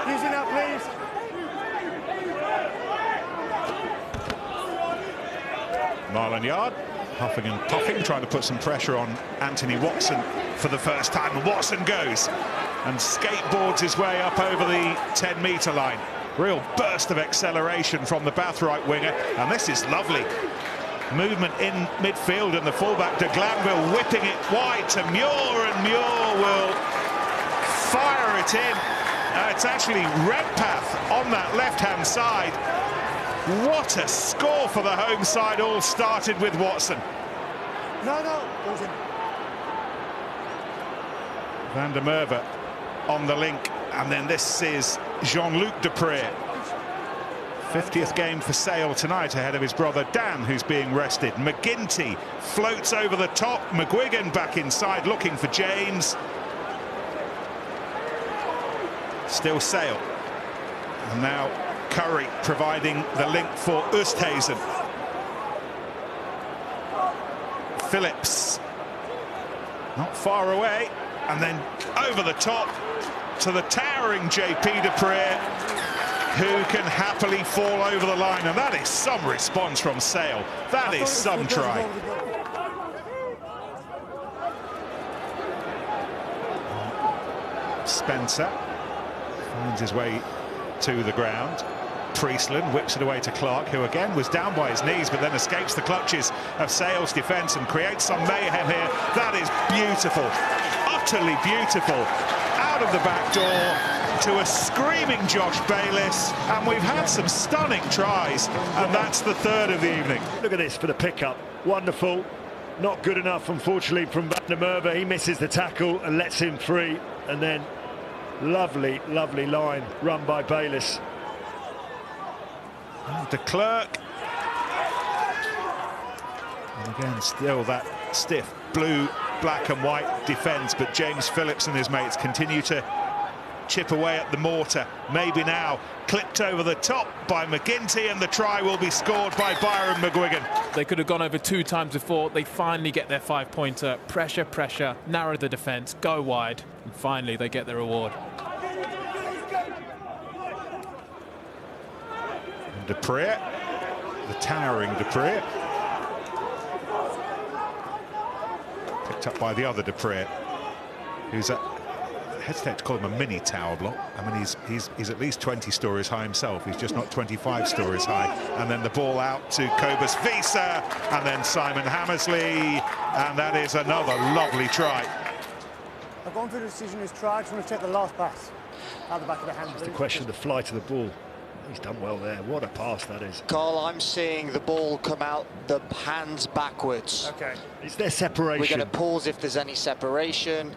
Easy now, please. Marlon Yard, huffing and puffing, trying to put some pressure on Anthony Watson for the first time. And Watson goes and skateboards his way up over the 10-metre line. Real burst of acceleration from the Bath right winger, and this is lovely. Movement in midfield, and the fullback de Glanville whipping it wide to Muir, and Muir will fire it in. It's actually Redpath on that left-hand side. What a score for the home side, all started with Watson. No, goes in. Van der Merwe on the link, and then this is Jean-Luc Deprez. 50th game for Sale tonight, ahead of his brother Dan, who's being rested. McGinty floats over the top. McGuigan back inside, looking for James. Still Sale. And now Curry providing the link for Oosthuizen. Phillips not far away, and then over the top to the towering JP Deprez, who can happily fall over the line. And that is some response from Sale. That is some try. Spencer finds his way to the ground. Priestland whips it away to Clark, who again was down by his knees, but then escapes the clutches of Sale's defence and creates some mayhem here. That is beautiful, utterly beautiful. Out of the back door to a screaming Josh Bayliss, and we've had some stunning tries, and that's the third of the evening. Look at this for the pickup. Wonderful. Not good enough, unfortunately, from Van der Merwe. He misses the tackle and lets him free, and then lovely, lovely line run by Bayliss. De Klerk. And again, still that stiff blue, black and white defence, but James Phillips and his mates continue to chip away at the mortar. Maybe now clipped over the top by McGinty, and the try will be scored by Byron McGuigan. They could have gone over 2 times before. They finally get their 5-pointer. Pressure, narrow the defence, go wide, and finally they get their reward. Deprez, the towering Deprez, picked up by the other Deprez, who's I hesitate to call him a mini tower block. I mean, he's at least 20 stories high himself. He's just not 25 stories high. And then the ball out to Cobus Visa, and then Simon Hammersley, and that is another lovely try. I've gone through the decision is try. I just want to check the last pass out the back of the hand. It's the question of the flight of the ball. He's done well there. What a pass that is. Carl, I'm seeing the ball come out the hands backwards. Okay. Is there separation? We're going to pause if there's any separation.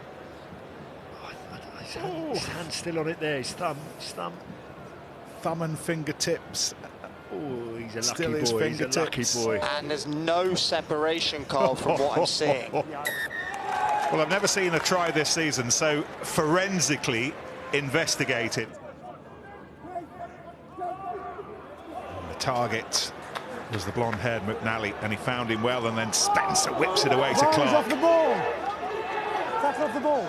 His hand's still on it there. His thumb. Thumb and fingertips. Oh, he's a Still lucky his boy. He's a fingertips. lucky boy. And there's no separation, Carl, from what I'm seeing. Well, I've never seen a try this season so forensically investigated. Target was the blonde-haired McNally, and he found him well, and then Spencer whips it away to Clark. Off the ball. Tackle off the ball.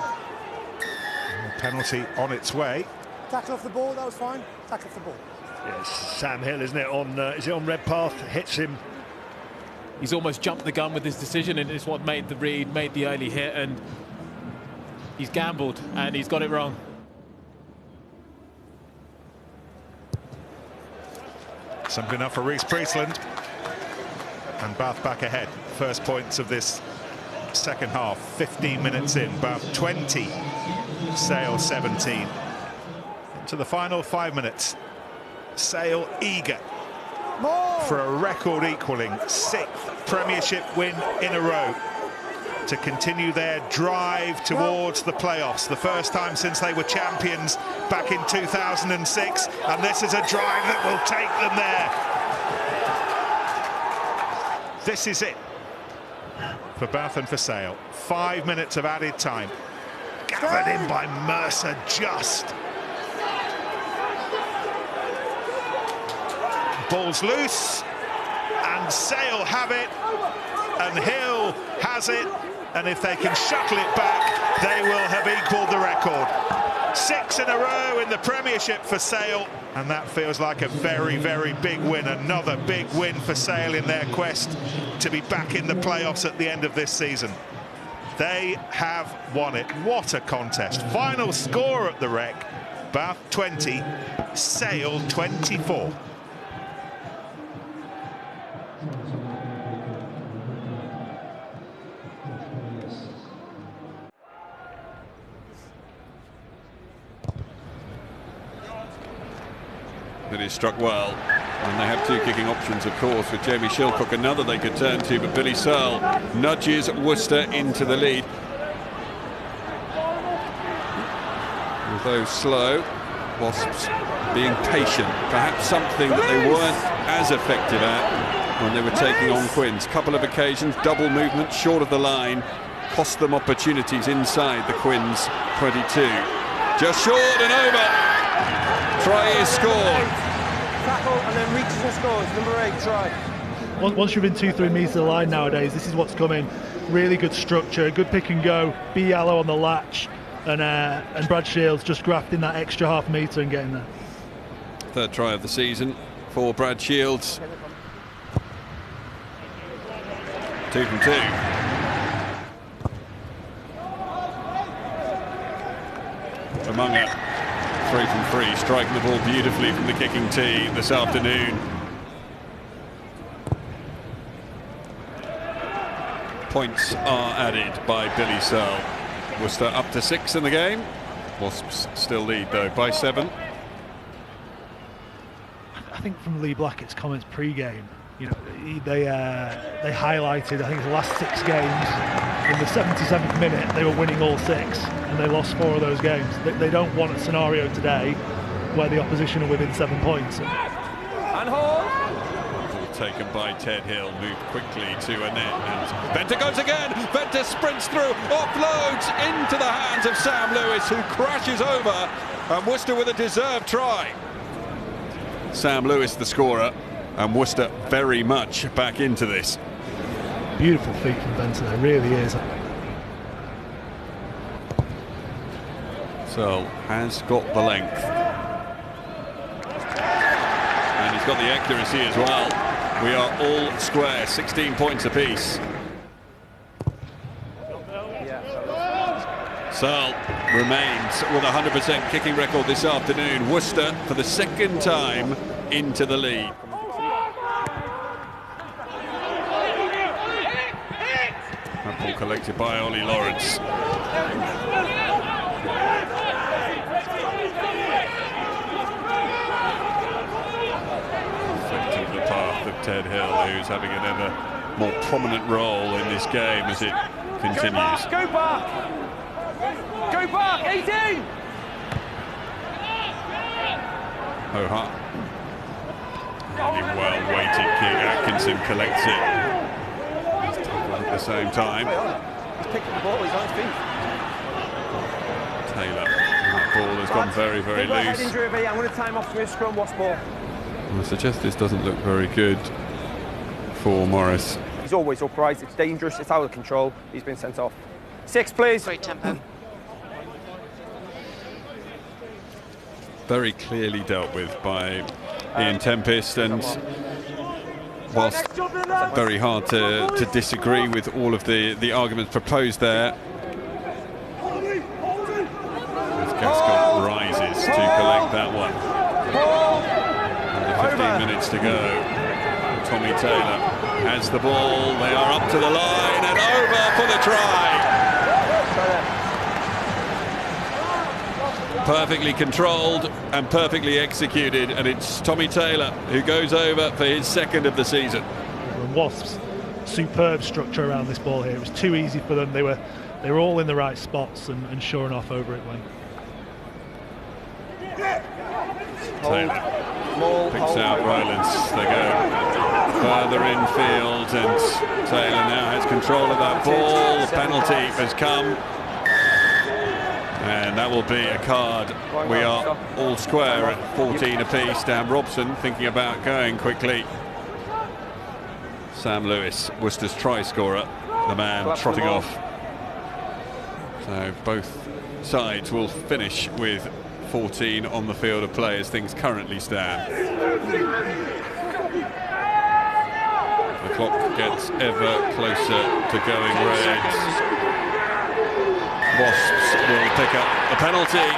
Penalty on its way. Tackle off the ball, that was fine. Tackle off the ball. Yes, Sam Hill, isn't it? Is it on Redpath? Hits him. He's almost jumped the gun with his decision, and it's what made the read, made the early hit, and he's gambled, and he's got it wrong. Simple enough for Reece Priestland, and Bath back ahead. First points of this second half, 15 minutes in. Bath 20, Sale 17. To the final 5 minutes. Sale eager for a record equalling 6th Premiership win in a row to continue their drive towards the playoffs. The first time since they were champions back in 2006, and this is a drive that will take them there. This is it for Bath and for Sale. 5 minutes of added time. Gathered in by Mercer just. Ball's loose, and Sale have it, and Hill has it, and if they can shuttle it back, they will have equalled the record. 6 in a row in the Premiership for Sale, and that feels like a very, very big win. Another big win for Sale in their quest to be back in the playoffs at the end of this season. They have won it. What a contest. Final score at the Rec, Bath 20, Sale 24. It is struck well, and they have two kicking options, of course, with Jamie Shilcock, another they could turn to, but Billy Searle nudges Worcester into the lead. Although slow, Wasps being patient, perhaps something that they weren't as effective at when they were taking on Quins. Couple of occasions, double movement short of the line, cost them opportunities inside the Quins 22. Just short and over. Try is scored. Tackle and then reaches and scores. Number 8 try. Once you've been 2-3 metres of the line nowadays, this is what's coming. Really good structure, good pick and go. Be Yellow on the latch, and Brad Shields just grafting that extra half metre and getting there. Third try of the season for Brad Shields. 2 from 2. Umunga. 3 from 3, striking the ball beautifully from the kicking tee this afternoon. Points are added by Billy Searle. Worcester up to 6 in the game. Wasps still lead though by 7. I think from Lee Blackett's comments pre-game, you know, they highlighted, I think, the last 6 games. In the 77th minute, they were winning all 6, and they lost 4 of those games. They don't want a scenario today where the opposition are within 7 points. And hold. Ball taken by Ted Hill, moved quickly to a net, and Venter goes again. Venter sprints through, offloads into the hands of Sam Lewis, who crashes over, and Worcester with a deserved try. Sam Lewis the scorer, and Worcester very much back into this. Beautiful feet from Venter, there really is. So has got the length, and he's got the accuracy as well. We are all square, 16 points apiece. Searle remains with a 100% kicking record this afternoon. Worcester for the second time into the lead. That ball collected by Ollie Lawrence. Affecting the path of Ted Hill, who's having an ever more prominent role in this game as it continues. Go back! Go back! 18! Hoha. Really well-weighted kick. Atkinson collects it. At the same time, He's picked up the ball, he's on his feet. Taylor, that ball has gone very, very loose. Injury, I'm going to time off for his scrum, Wasp ball. I suggest this doesn't look very good for Morris. He's always upright, it's dangerous, it's out of control. He's been sent off. 6, please. Great tempo. Very clearly dealt with by Ian Tempest, and whilst very hard to disagree with all of the arguments proposed there, as Gascon rises to collect that one. Under 15 minutes to go. Tommy Taylor has the ball, they are up to the line and over for the try. Perfectly controlled and perfectly executed, and it's Tommy Taylor who goes over for his 2nd of the season. Wasps, superb structure around this ball here. It was too easy for them. They were all in the right spots, and sure enough, over it went. Taylor picks out Rylance. They go further infield, and Taylor now has control of that ball. The penalty has come, and that will be a card. We are all square at 14 apiece. Dan Robson thinking about going quickly. Sam Lewis, Worcester's try scorer, the man trotting off. So both sides will finish with 14 on the field of play as things currently stand. The clock gets ever closer to going red. Wasps will pick up a penalty.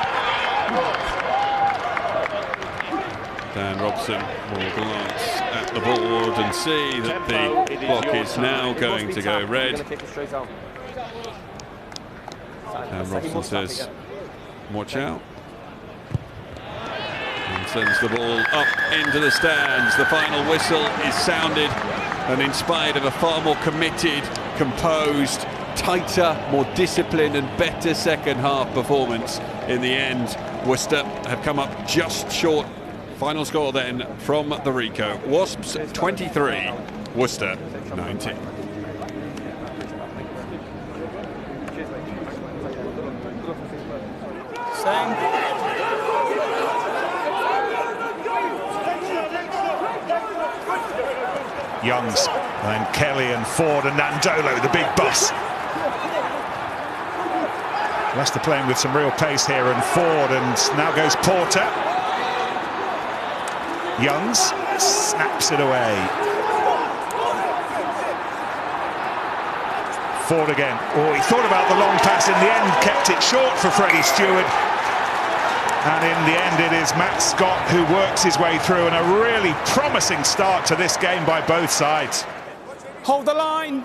Dan Robson will glance at the board and see that the clock is now going to go red. Dan Robson says, watch out. And sends the ball up into the stands. The final whistle is sounded, and in spite of a far more committed, composed, tighter, more disciplined and better second half performance, in the end Worcester have come up just short. Final score then from the Rico: Wasps 23, Worcester 19. Youngs, and Kelly and Ford and Nandolo, the big bus. Leicester playing with some real pace here, and Ford, and now goes Porter. Youngs snaps it away. Ford again. Oh, he thought about the long pass, in the end kept it short for Freddie Stewart. And in the end, it is Matt Scott who works his way through, and a really promising start to this game by both sides. Hold the line.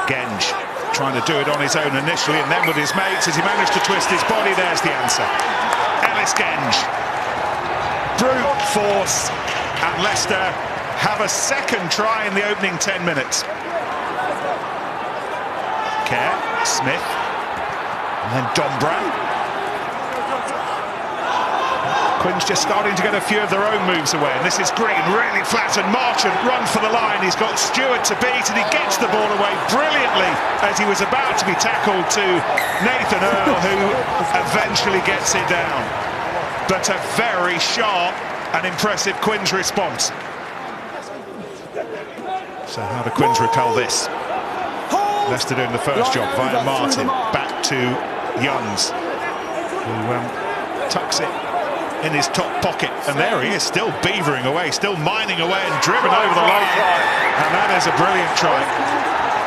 Genge trying to do it on his own initially, and then with his mates as he managed to twist his body. There's the answer. Ellis Genge. Brute force, and Leicester have a second try in the opening 10 minutes. Kerr, Smith, and then Dombran. Quinn's just starting to get a few of their own moves away, and this is Green, really flat, and Marchant runs for the line. He's got Stewart to beat, and he gets the ball away brilliantly as he was about to be tackled to Nathan Earl, who eventually gets it down. But a very sharp and impressive Quinn's response. So how do Quinns repel this? Leicester doing the first job via Martin, back to Youngs, who tucks it in his top pocket, and there he is, still beavering away, still mining away, and driven over the line, and that is a brilliant try.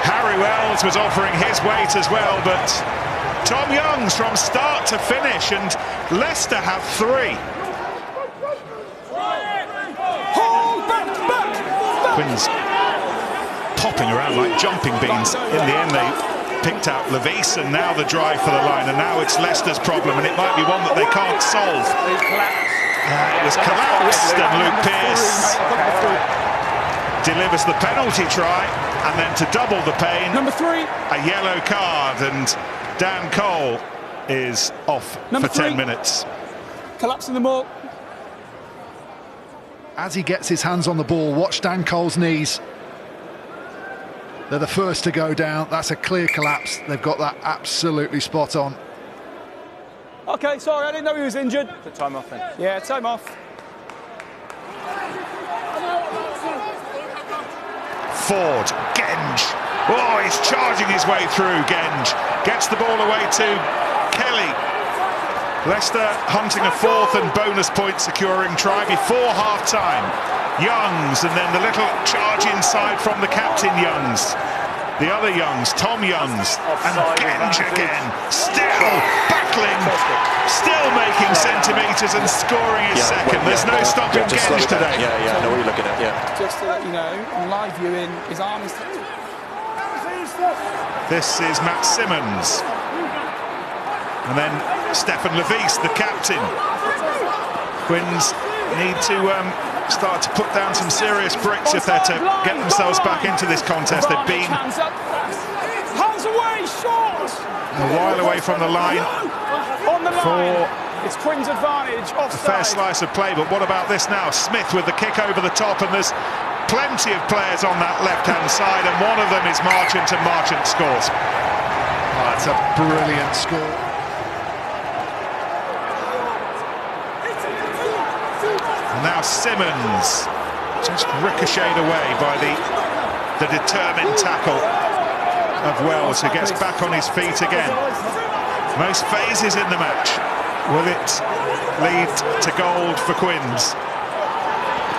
Harry Wells was offering his weight as well, but Tom Youngs from start to finish, and Leicester have 3. Quinn's popping around like jumping beans. In the end, they picked out Levis, and now the drive for the line, and now it's Leicester's problem, and it might be one that they can't solve. It was collapsed, and Luke Pearce delivers the penalty try, and then to double the pain, Number 3, a yellow card, and Dan Cole is off for 10 minutes. collapsing the ball. As he gets his hands on the ball, watch Dan Cole's knees. They're the first to go down. That's a clear collapse. They've got that absolutely spot on. Okay, sorry, I didn't know he was injured. Time off then. Yeah, time off. Ford, Genge. Oh, he's charging his way through. Genge gets the ball away to Kelly. Leicester hunting a 4th and bonus point securing try before half-time. Youngs, and then the little charge inside from the captain Youngs. The other Youngs, Tom Youngs, and Genge again, still battling, still making centimetres and scoring his second. There's no stopping Genge today. I know what you're looking at, Just to let you know, on live viewing, his arm is... This is Matt Simmonds. And then Stefan Levis, the captain. Quinns need to start to put down some serious bricks if they're to get themselves back into this contest. They've been Hands up. Hands away, short! a while away from the line On the for line. It's Quinn's advantage, a fair offside. slice of play, but what about this now? Smith with the kick over the top, and there's plenty of players on that left-hand side, and one of them is Marchant, and Marchant scores. Oh, that's a brilliant score. And now Simmonds just ricocheted away by the determined tackle of Wells, who gets back on his feet again. Most phases in the match. Will it lead to gold for Quins?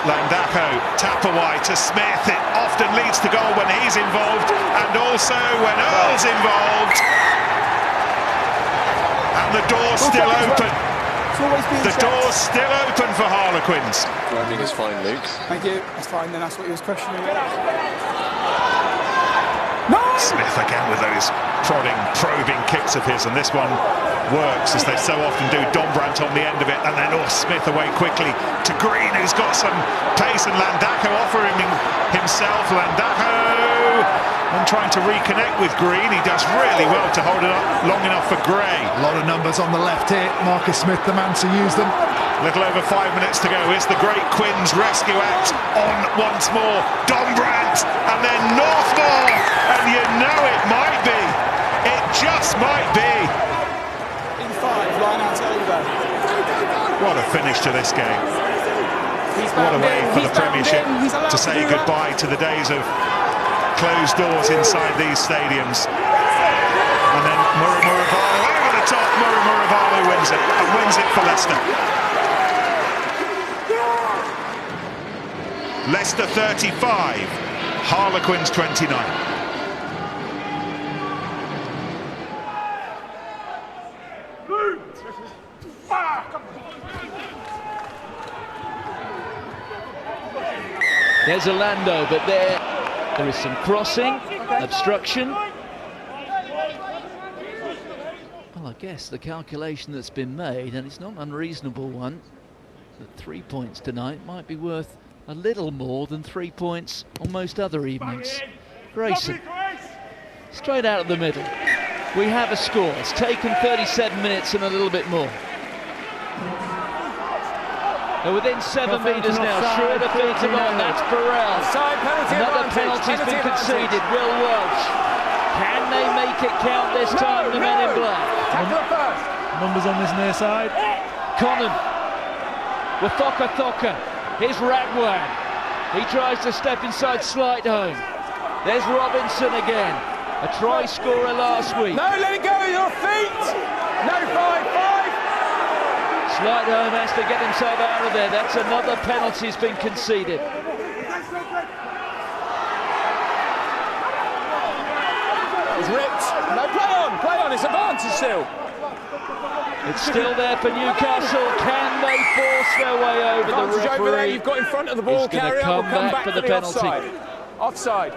Landako, tap away to Smith. It often leads to goal when he's involved, and also when Earl's involved. And the door's still open. The door's still open for Harlequins. Landing is fine, Luke. Thank you. That's fine, then that's what he was questioning. Smith again with those prodding, probing kicks of his, and this one works, as they so often do. Dombrandt on the end of it, and then Smith away quickly to Green, who's got some pace, and Landako offering himself. Landako and trying to reconnect with Green. He does really well to hold it up long enough for Gray. A lot of numbers on the left here. Marcus Smith, the man to use them. Little over 5 minutes to go. Is the great Quins rescue act on once more? Dombrandt, and then Northmore, and you know it might be. It just might be. In 5, line out over. What a finish to this game. What a way for the Premiership to say goodbye to the days of closed doors inside these stadiums. And then Murray-Murray-Barlow over the top. Murray-Murray-Barlow wins it, and wins it for Leicester. Leicester 35, Harlequins 29. There's Orlando, but there is some crossing, obstruction. Well, I guess the calculation that's been made, and it's not an unreasonable one, that 3 points tonight might be worth a little more than 3 points on most other evenings. Grayson, straight out of the middle. We have a score. It's taken 37 minutes and a little bit more. They're within 7 metres now. Schroeder feeds him on. That's Burrell. Another penalty's been conceded. Will Welsh. Can they make it count this time, the men in black? Numbers on this near side. Conan. Wathoka. Here's Ragwan. He tries to step inside Slightholme. There's Robinson again. A try scorer last week. No, let it go with your feet. No, 5. Slightholme has to get himself out of there. That's another penalty has been conceded. He's ripped. No, play on. It's advantage still. It's still there for Newcastle. Can they force their way over the referee? Over there, you've got in front of the ball. Carry out. We'll come back for the penalty. Offside.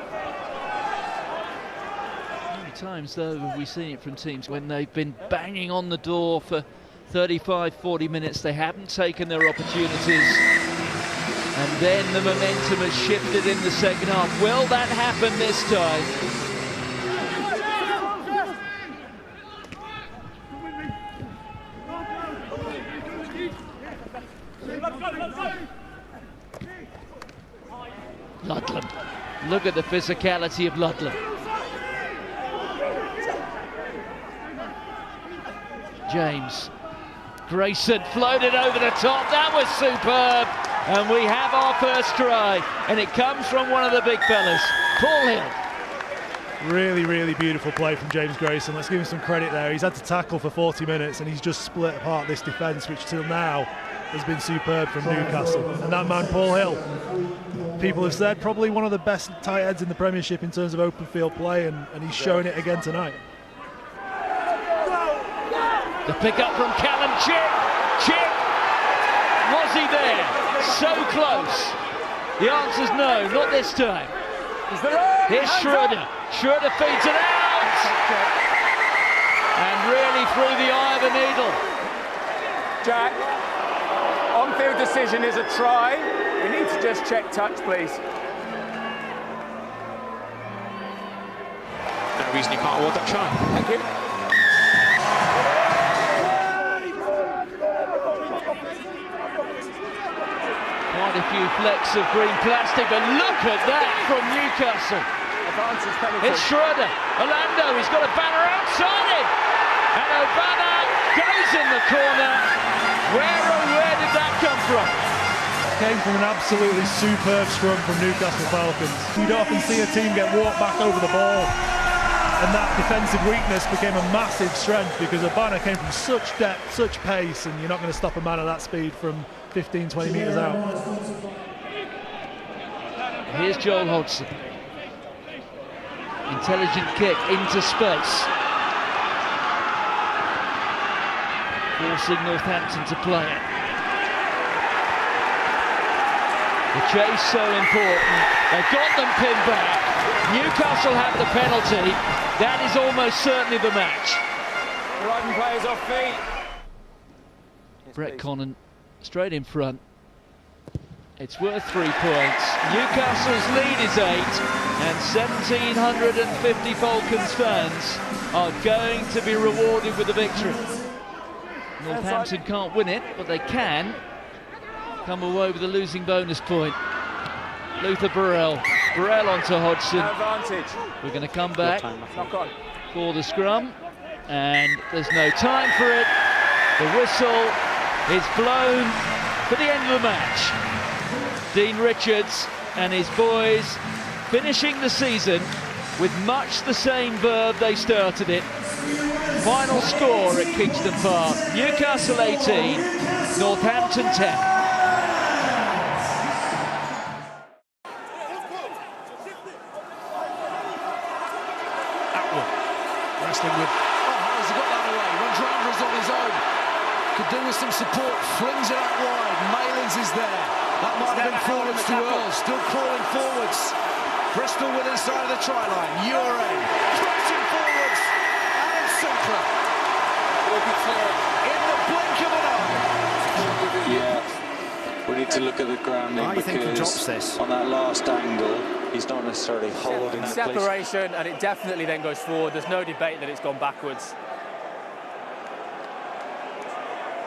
How many times though have we seen it from teams when they've been banging on the door for 35-40 minutes, they haven't taken their opportunities, and then the momentum has shifted in the second half. Will that happen this time? Ludlam. Look at the physicality of Ludlam. James. Grayson floated over the top. That was superb. And we have our first try. And it comes from one of the big fellas, Paul Hill. Really, really beautiful play from James Grayson. Let's give him some credit there. He's had to tackle for 40 minutes and he's just split apart this defence, which till now has been superb from Newcastle. And that man, Paul Hill, people have said probably one of the best tight ends in the Premiership in terms of open field play, and he's showing it again tonight. The pick up from Callum Chip. Was he there? So close. The answer's no, not this time. Here's Schroeder. Schroeder feeds it out. And really through the eye of the needle. Jack, on-field decision is a try. We need to just check touch, please. No reason you can't award that try. Thank you. Quite a few flecks of green plastic, but look at that from Newcastle. It's Schroeder. Orlando, he's got a banner outside him. And Obama goes in the corner. Where did that come from? Came from an absolutely superb scrum from Newcastle Falcons. You don't often see a team get walked back over the ball. and that defensive weakness became a massive strength because Urbana came from such depth, such pace, and you're not going to stop a man at that speed from 15-20 metres out. Here's Joel Hodgson. Intelligent kick into space. Forcing Northampton to play it. The chase so important. They've got them pinned back. Newcastle have the penalty. That is almost certainly the match. Driving players off feet. Brett Connon straight in front. It's worth 3 points. Newcastle's lead is 8, and 1,750 Falcons fans are going to be rewarded with a victory. Northampton can't win it, but they can come away with a losing bonus point. Luther Burrell onto Hodgson. We're going to come back for the scrum, and there's no time for it. The whistle is blown for the end of the match. Dean Richards and his boys finishing the season with much the same verve they started it. Final score at Kingston Park: Newcastle 18, Northampton 10. Wrestling with, Harris got that away. Randrandra is on his own. Could do with some support. Flings it out wide. Malins is there. That might have been forwards to Earl. Still crawling forwards. Bristol with inside of the try line. Ure crashing forwards. And Sinclair. In the blink of an eye. Yeah. We need to look at the grounding because on that last angle, he's not necessarily holding that separation, and it definitely then goes forward. There's no debate that it's gone backwards.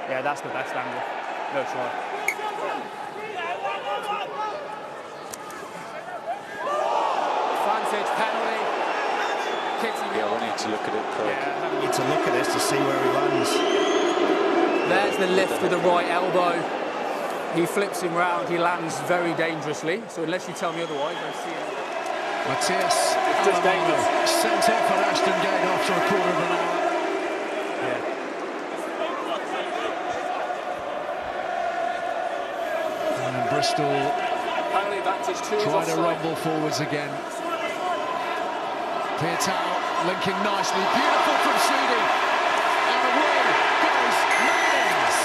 Yeah, that's the best angle. No try. Advantage, penalty. Yeah, we need to look at it quick. Yeah, we need to look at this to see where he lands. There's the lift with the right elbow. He flips him round, he lands very dangerously. So unless you tell me otherwise, I see it. Matthias sent off at Ashton Gate after a quarter of an hour. Yeah. And Bristol trying to rumble forwards again. Pietau linking nicely, beautiful from Sheedy. And away goes Malins.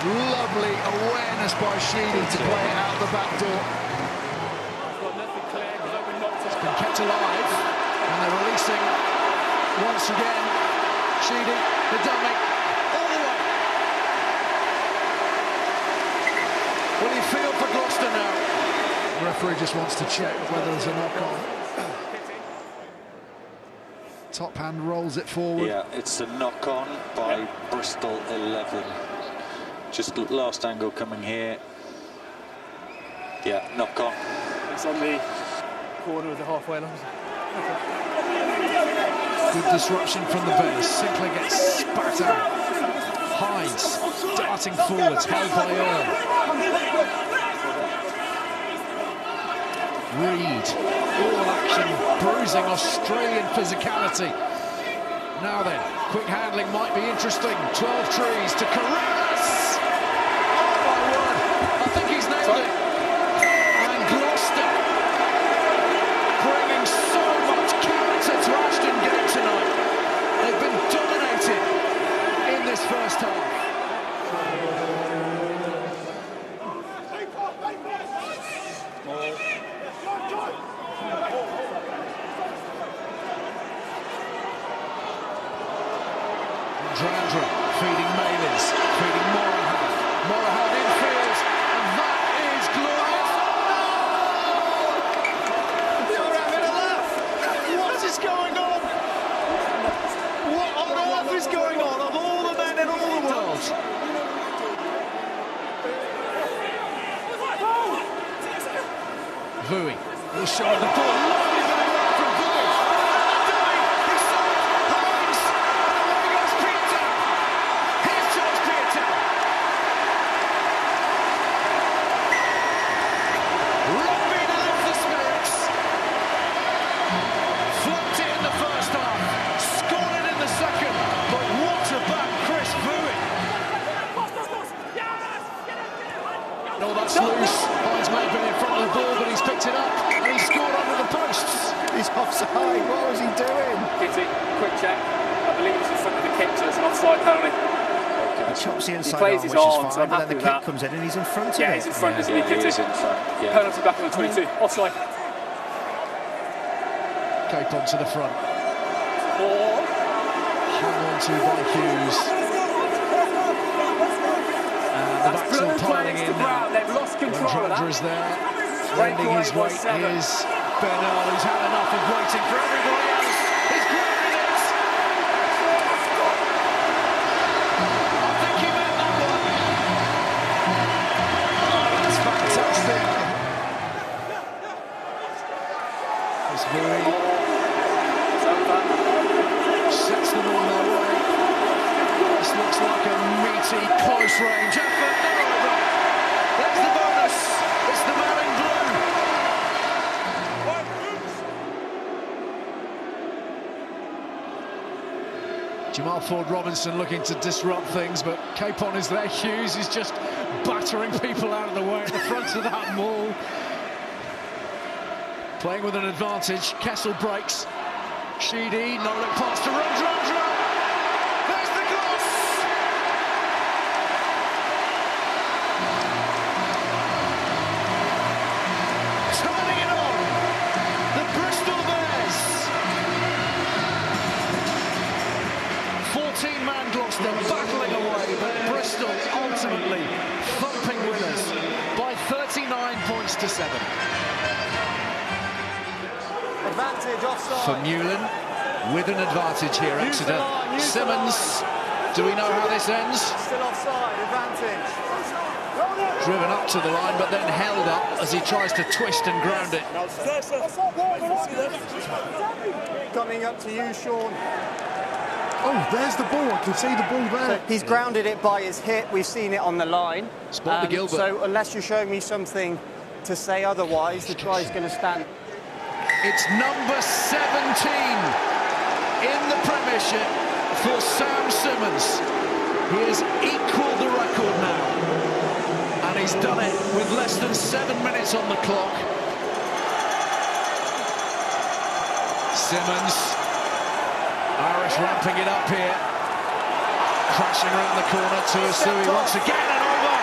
Lovely awareness by Sheedy to play it out the back door. It's been kept alive, and they're releasing once again. Sheedy, the dummy, all the way. What do you feel for Gloucester now? The referee just wants to check whether there's a knock-on. Top hand rolls it forward. Yeah, it's a knock-on by Bristol 11. Just last angle coming here. Yeah, knock on. It's on the corner of the halfway line. Good disruption from the Bears. Sinclair gets spat out. Hydes darting forwards, held by Earl. Reed, all action, bruising Australian physicality. Now then, quick handling might be interesting. 12 trees to Carreras. I think he's nailed it. And Gloucester bringing so much character to Ashton Gate tonight. They've been dominated in this first half. Drandra feeding Malins, feeding Morahan. Morahan infield, and that is glorious. You're having a laugh. What is going on? What on earth is going on of all the men in all the world? Vui will show the ball. Lovely going right from Vui. He's saved. Hines. And away goes Pietau. Here's George Pietau. offside. What was he doing? Kitty, quick check. I believe it's in front of the kick, so it's an offside penalty. He chops the inside plays arm, his which arm, is so fine, I'm but then happy the with kick that. comes in and he's in front of it. Yeah, he's in front, isn't he, Yeah, Kitty? he is in front, yeah. Penalty back on the 22. Offside. Capon to the front. Or... Hung on to by Hughes. And the backs all piling in now. They've lost control of that. Is there. Wending his weight is Bernal, who's had enough of waiting for everybody else. He's grabbing it. I think he meant that one. Oh, that's fantastic. It's very... sets them on their way. This looks like a meaty, close-range effort. There's the bonus. It's the man in blue. Jamal Ford-Robinson looking to disrupt things, but Capon is there. Hughes is just battering people out of the way at the front of that maul. Playing with an advantage. Kessel breaks. Sheedy, no look pass to Rundra. There's the gloss! Turning it on! The Bristol Bears! 14-man Gloucester battling away, but Bristol ultimately thumping winners by 39 points to 7. Advantage offside. For Newland, with an advantage here, Exeter. Simmonds, do we know how this ends? Still offside, advantage. Driven up to the line, but then held up as he tries to twist and ground it. Coming up to you, Sean. Oh, there's the ball. I can see the ball there. So he's grounded it by his hip. We've seen it on the line. Spot the Gilbert. So unless you're showing me something to say otherwise, the try's going to stand. It's number 17 in the Premiership for Sam Simmonds. He has equalled the record now, and he's done it with less than 7 minutes on the clock. Simmonds, Irish ramping it up here, crashing around the corner to Asui once again, and over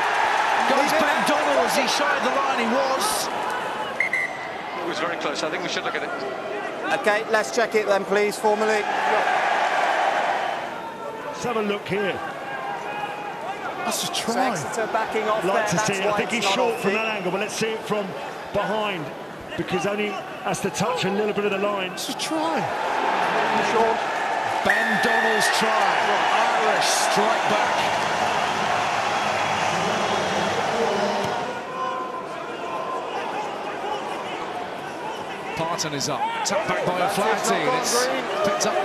goes Ben Donnell as he shied the line. He was. It was very close. I think we should look at it. OK, let's check it then, please, formally. Let's have a look here. That's a So try. Exeter backing off I'd like there. to see it. I think he's short from that angle. angle, but let's see it from behind, because only has to touch a little bit of the line. It's a try. Ben Donnell's try. Irish strike back. Parton is up. Tap back by O'Flaherty. It's picked up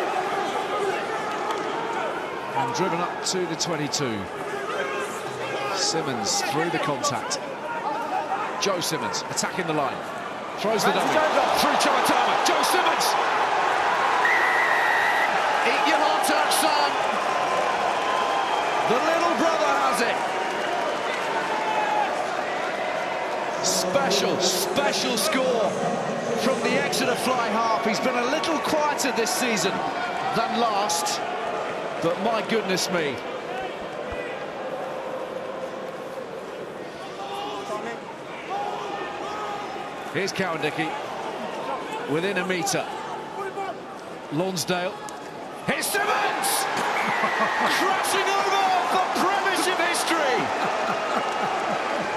and driven up to the 22. Simmonds through the contact. Joe Simmonds attacking the line. Throws the dummy. Through Chamatama. Joe Simmonds. Eat your heart out, son. The little brother has it. Special score from the Exeter fly half. He's been a little quieter this season than last, but my goodness me. Here's Cowan-Dickey within a metre. Lonsdale. Here's Simmonds! Crashing over for Premiership history!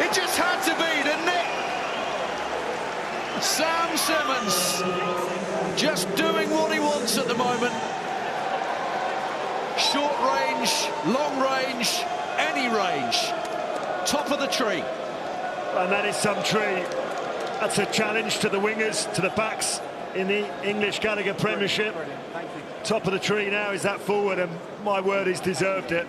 It just had to be, didn't it? Sam Simmonds just doing what he wants at the moment. Short range, long range, any range. Top of the tree. And that is some tree. That's a challenge to the wingers, to the backs in the English Gallagher Premiership. Top of the tree now is that forward, and my word, he's deserved it.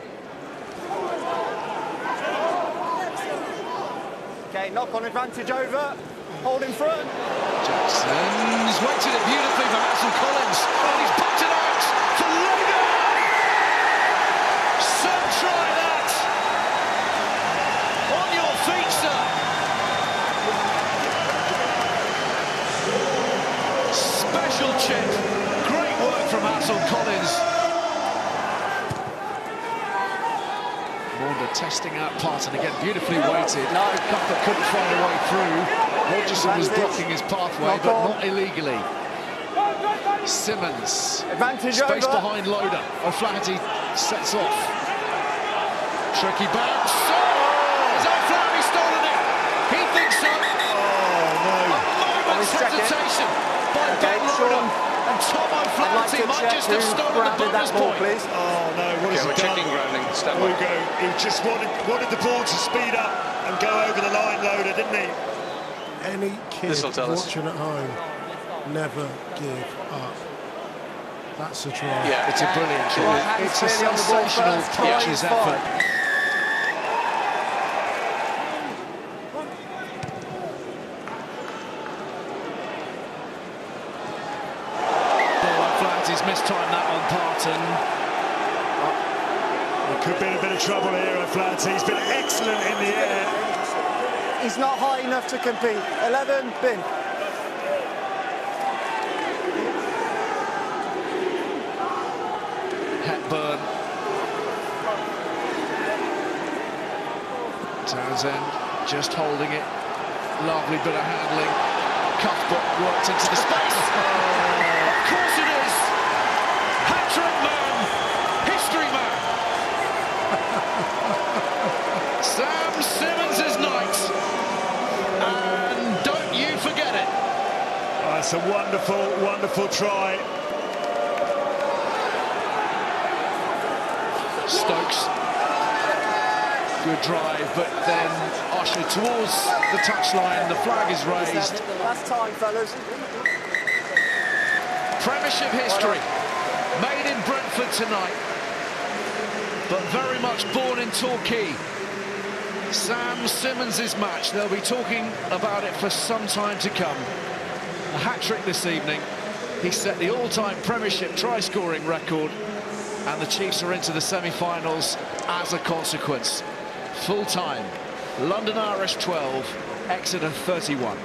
OK, knock on advantage over. Hold in front. Jackson's waited it beautifully for Hansel Collins. And he's popped it out for Lager. So try that. On your feet, sir. Special chip. were testing out Parton again, beautifully weighted. No, Cuthbert couldn't find a way through. Rogerson was blocking his pathway, but not illegally. Simmonds, space behind Loader. O'Flaherty sets off. Tricky bounce. Has O'Flaherty stolen it? He thinks so. Oh, no. A moment's hesitation by Ben Loader. And Tom O'Flaherty might just have stolen the bonus point. Oh, no, what is he done? There we go. He just wanted the ball to speed up and go over the line, Loader, didn't he? Any kid watching at home, never give up. That's a try. Yeah, it's a brilliant try. It's a sensational coach's effort. O'Flaherty's mistimed that on Parton. There could be in a bit of trouble here, O'Flaherty. He's been excellent in the air. He's not high enough to compete. 11, bin. Hepburn. Townsend just holding it. Lovely bit of handling. Cuthbert worked into the space. Of course it is. Hat-trick man. History man. Sam Simmonds' night. And don't you forget it. Oh, it's a wonderful, wonderful try. Stokes, good drive, but then ushered towards the touchline. The flag is raised. Last time, fellas. Premiership history, made in Brentford tonight, but very much born in Torquay. Sam Simmonds' match. They'll be talking about it for some time to come. A hat-trick this evening. He set the all-time Premiership try-scoring record. And the Chiefs are into the semi-finals as a consequence. Full time, London Irish 12, Exeter 31.